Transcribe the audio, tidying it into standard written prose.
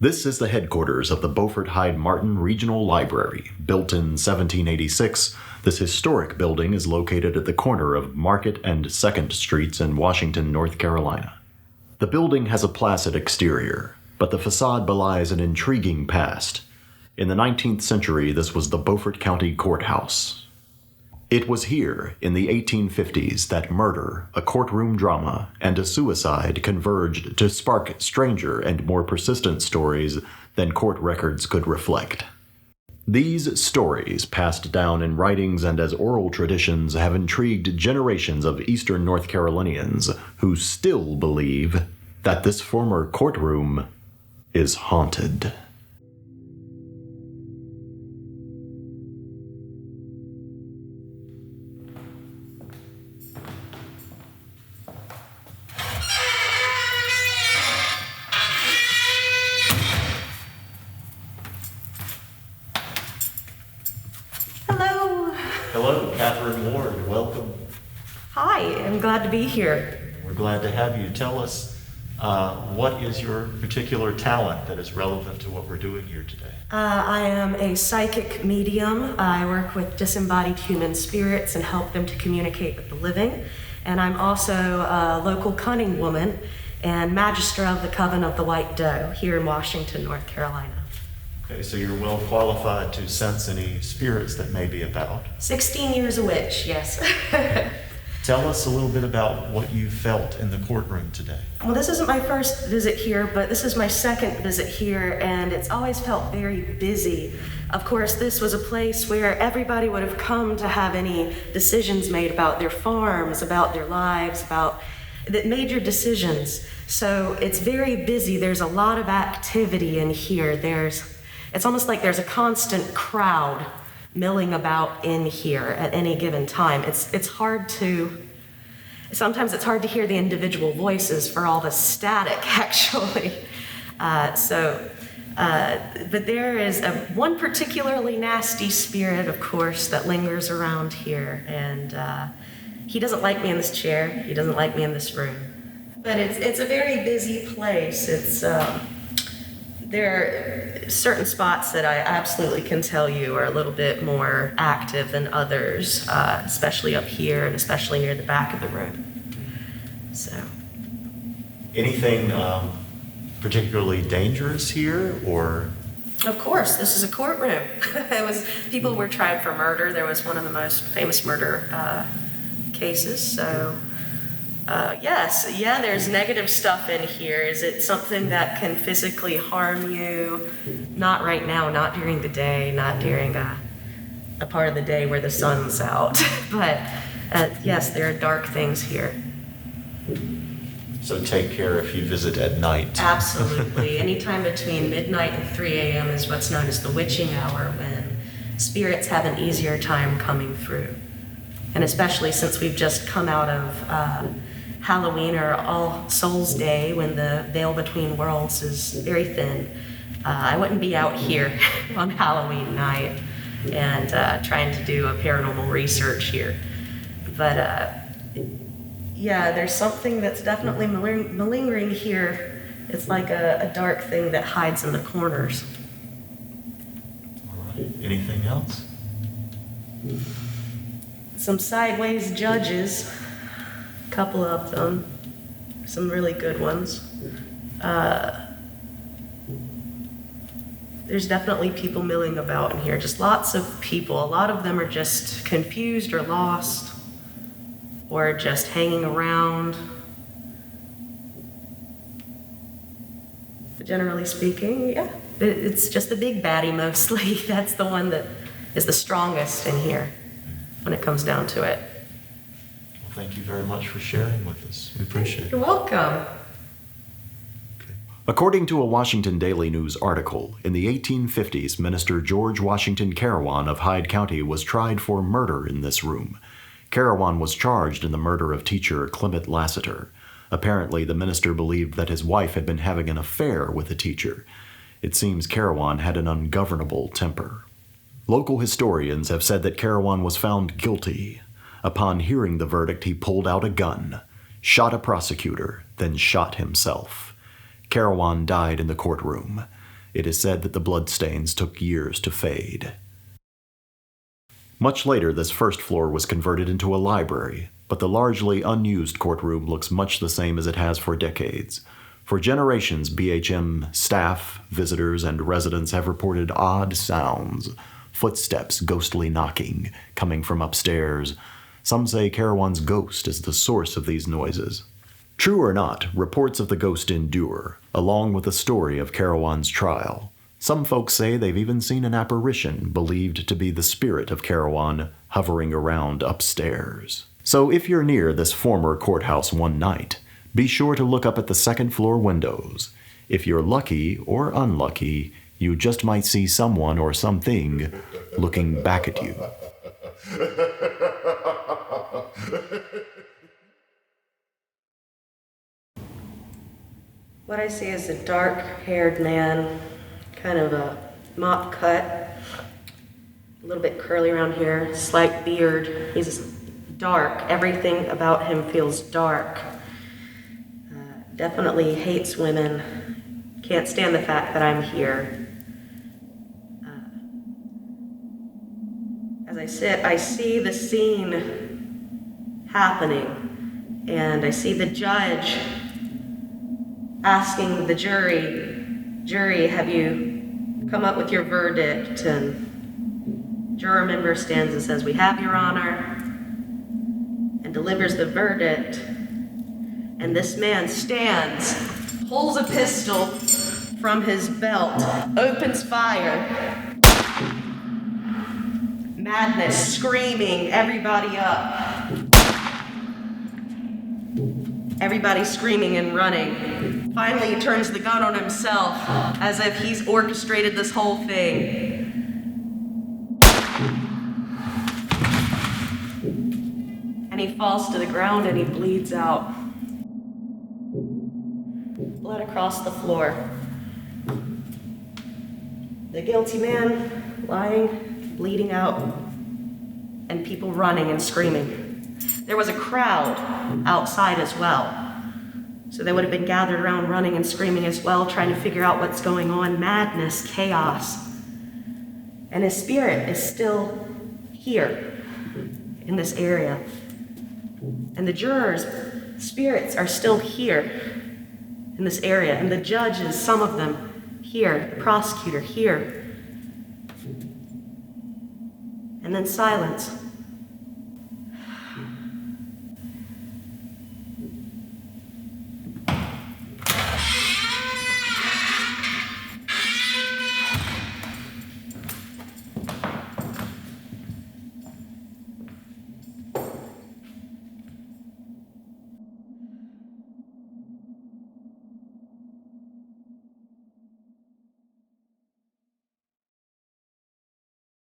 This is the headquarters of the Beaufort Hyde Martin Regional Library. Built in 1786, this historic building is located at the corner of Market and 2nd Streets in Washington, North Carolina. The building has a placid exterior, but the facade belies an intriguing past. In the 19th century, this was the Beaufort County Courthouse. It was here, in the 1850s, that murder, a courtroom drama, and a suicide converged to spark stranger and more persistent stories than court records could reflect. These stories, passed down in writings and as oral traditions, have intrigued generations of Eastern North Carolinians who still believe that this former courtroom is haunted. Hello, Catherine Ward. Welcome. Hi, I'm glad to be here. We're glad to have you. Tell us, what is your particular talent that is relevant to what we're doing here today? I am a psychic medium. I work with disembodied human spirits and help them to communicate with the living. And I'm also a local cunning woman and magister of the Coven of the White Doe here in Washington, North Carolina. Okay, so you're well qualified to sense any spirits that may be about. 16 years a witch, yes. Tell us a little bit about what you felt in the courtroom today. Well, this isn't my first visit here, but this is my second visit here, and it's always felt very busy. Of course, this was a place where everybody would have come to have any decisions made about their farms, about their lives, about the major decisions. So it's very busy. There's a lot of activity in here. It's almost like there's a constant crowd milling about in here at any given time. Sometimes it's hard to hear the individual voices for all the static, actually. But there is one particularly nasty spirit, of course, that lingers around here, and he doesn't like me in this chair. He doesn't like me in this room. But it's a very busy place. There are certain spots that I absolutely can tell you are a little bit more active than others, especially up here and especially near the back of the room. So, anything particularly dangerous here, or? Of course, this is a courtroom. People were tried for murder. There was one of the most famous murder cases. So. There's negative stuff in here. Is it something that can physically harm you? Not right now, not during the day, not during a part of the day where the sun's out. But yes, there are dark things here. So take care if you visit at night. Absolutely. Anytime between midnight and 3 a.m. is what's known as the witching hour, when spirits have an easier time coming through. And especially since we've just come out of Halloween or All Souls Day, when the veil between worlds is very thin. I wouldn't be out here on Halloween night and trying to do a paranormal research here. But there's something that's definitely malingering here. It's like a dark thing that hides in the corners. All right. Anything else? Some sideways judges. Couple of them, some really good ones. There's definitely people milling about in here, just lots of people. A lot of them are just confused or lost or just hanging around. But generally speaking, it's just the big baddie mostly. That's the one that is the strongest in here when it comes down to it. Thank you very much for sharing with us. We appreciate it. You're welcome. According to a Washington Daily News article, in the 1850s, Minister George Washington Carawan of Hyde County was tried for murder in this room. Carawan was charged in the murder of teacher Clement Lassiter. Apparently, the minister believed that his wife had been having an affair with the teacher. It seems Carawan had an ungovernable temper. Local historians have said that Carawan was found guilty. Upon hearing the verdict, he pulled out a gun, shot a prosecutor, then shot himself. Carawan died in the courtroom. It is said that the bloodstains took years to fade. Much later, this first floor was converted into a library, but the largely unused courtroom looks much the same as it has for decades. For generations, BHM staff, visitors, and residents have reported odd sounds, footsteps ghostly knocking, coming from upstairs. Some say Carawan's ghost is the source of these noises. True or not, reports of the ghost endure, along with the story of Carawan's trial. Some folks say they've even seen an apparition believed to be the spirit of Carawan hovering around upstairs. So if you're near this former courthouse one night, be sure to look up at the second-floor windows. If you're lucky or unlucky, you just might see someone or something looking back at you. What I see is a dark-haired man, kind of a mop cut, a little bit curly around here, slight beard. He's dark. Everything about him feels dark. Definitely hates women. Can't stand the fact that I'm here. As I sit, I see the scene happening, and I see the judge asking the jury, have you come up with your verdict? And juror member stands and says, we have, Your Honor, and delivers the verdict. And this man stands, pulls a pistol from his belt, opens fire. Madness, screaming, everybody up. Everybody screaming and running. Finally, he turns the gun on himself as if he's orchestrated this whole thing. And he falls to the ground and he bleeds out. Blood across the floor. The guilty man lying, bleeding out, and people running and screaming. There was a crowd outside as well. So they would have been gathered around running and screaming as well, trying to figure out what's going on. Madness, chaos. And his spirit is still here in this area. And the jurors' spirits are still here in this area, and the judges, some of them, here, the prosecutor, here. And then silence.